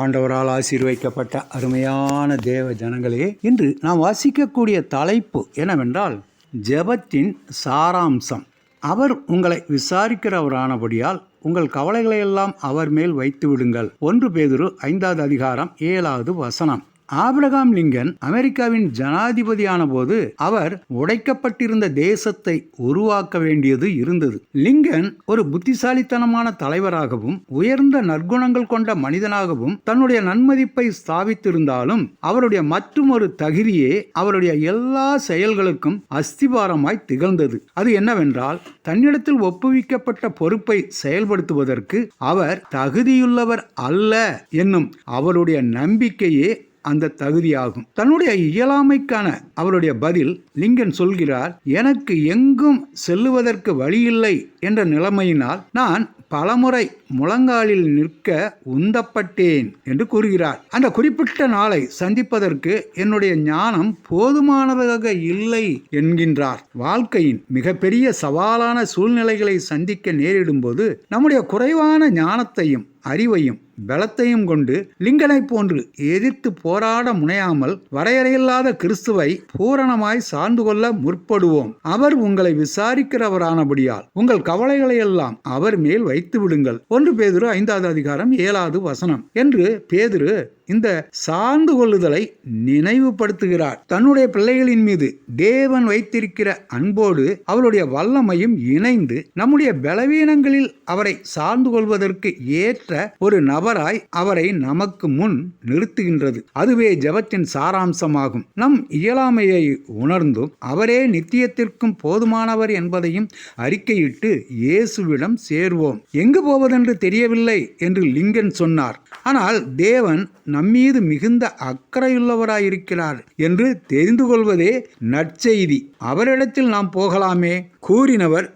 ஆண்டவரால் ஆசீர்வதிக்கப்பட்ட அருமையான தேவ ஜனங்களே, இன்று நாம் வாசிக்கக்கூடிய தலைப்பு என்னவென்றால் ஜெபத்தின் சாராம்சம். அவர் உங்களை விசாரிக்கிறவரானபடியால் உங்கள் கவலைகளையெல்லாம் அவர் மேல் வைத்து விடுங்கள். 1 பேதுரு 5வது அதிகாரம் 7வது வசனம். ஆபிரகாம் லிங்கன் அமெரிக்காவின் ஜனாதிபதியான போது அவர் உடைக்கப்பட்டிருந்த தேசத்தை உருவாக்க வேண்டியது இருந்தது. லிங்கன் ஒரு புத்திசாலித்தனமான தலைவராகவும் உயர்ந்த நற்குணங்கள் கொண்ட மனிதனாகவும் தன்னுடைய நன்மதிப்பை ஸ்தாபித்திருந்தாலும் அவருடைய மற்றொரு தகுதியே அவருடைய எல்லா செயல்களுக்கும் அஸ்திபாரமாய் திகழ்ந்தது. அது என்னவென்றால், தன்னிடத்தில் ஒப்புவிக்கப்பட்ட பொறுப்பை செயல்படுத்துவதற்கு அவர் தகுதியுள்ளவர் அல்ல என்னும் அவருடைய நம்பிக்கையே அந்த தகுதியாகும். தன்னுடைய இயலாமைக்கான அவருடைய பதில் லிங்கன் சொல்கிறார், எனக்கு எங்கும் செல்லுவதற்கு வழியில்லை என்ற நிலைமையினால் நான் பலமுறை முழங்காலில் நிற்க உந்தப்பட்டேன் என்று கூறுகிறார். அந்த குறிப்பிட்ட நாளை சந்திப்பதற்கு என்னுடைய ஞானம் போதுமானதாக இல்லை என்கின்றார். வாழ்க்கையின் மிகப்பெரிய சவாலான சூழ்நிலைகளை சந்திக்க நேரிடும் போது நம்முடைய குறைவான ஞானத்தையும் அறிவையும் பலத்தையும் கொண்டு லிங்கனை போன்று எதிர்த்து போராட முனையாமல் வரையறையில்லாத கிறிஸ்துவை பூரணமாய் சார்ந்து கொள்ள முற்படுவோம். அவர் உங்களை விசாரிக்கிறவரானபடியால் உங்கள் கவலைகளை எல்லாம் அவர் மேல் வைத்து விடுங்கள். 1 பேதுரு 5வது அதிகாரம் 7வது வசனம் என்று பேதுரு இந்த சார்ந்து கொள்ளுதலை நினைவுபடுத்துகிறார். தன்னுடைய பிள்ளைகளின் மீது தேவன் வைத்திருக்கிற அன்போடு அவருடைய வல்லமையும் இணைந்து நம்முடைய பலவீனங்களில் அவரை சார்ந்து கொள்வதற்கு ஏற்ற ஒரு நபராய் அவரை நமக்கு முன் நிறுத்துகின்றது. அதுவே ஜெபத்தின் சாராம்சமாகும். நம் இயலாமையை உணர்ந்தும் அவரே நித்தியத்திற்கும் போதுமானவர் என்பதையும் அறிக்கையிட்டு இயேசுவிடம் சேர்வோம். எங்கு போவதென்று தெரியவில்லை என்று லிங்கன் சொன்னார். ஆனால் தேவன் நம்மீது மிகுந்த அக்கறையுள்ளவராயிருக்கிறார் என்று தெரிந்து கொள்வதே நற்செய்தி. அவரிடத்தில் நாம் போகலாமே. கூறினவர்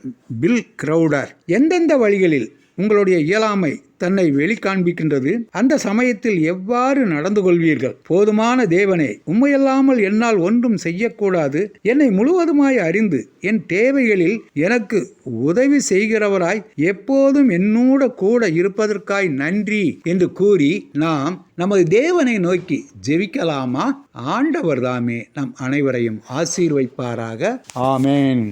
பில் கிரவுடர். எந்தெந்த வழிகளில் உங்களுடைய இயலாமை தன்னை வெளிக்காண்பிக்கின்றது, அந்த சமயத்தில் எவ்வாறு நடந்து கொள்வீர்கள்? போதுமான தேவனே, உம்மையல்லாமல் என்னால் ஒன்றும் செய்யக்கூடாது. என்னை முழுவதுமாய் அறிந்து என் தேவைகளில் எனக்கு உதவி செய்கிறவராய் எப்போதும் என்னோட கூட இருப்பதற்காய் நன்றி என்று கூறி நாம் நமது தேவனை நோக்கி ஜெபிக்கலாமா? ஆண்டவர் தாமே நம் அனைவரையும் ஆசீர்வதிப்பாராக. ஆமென்.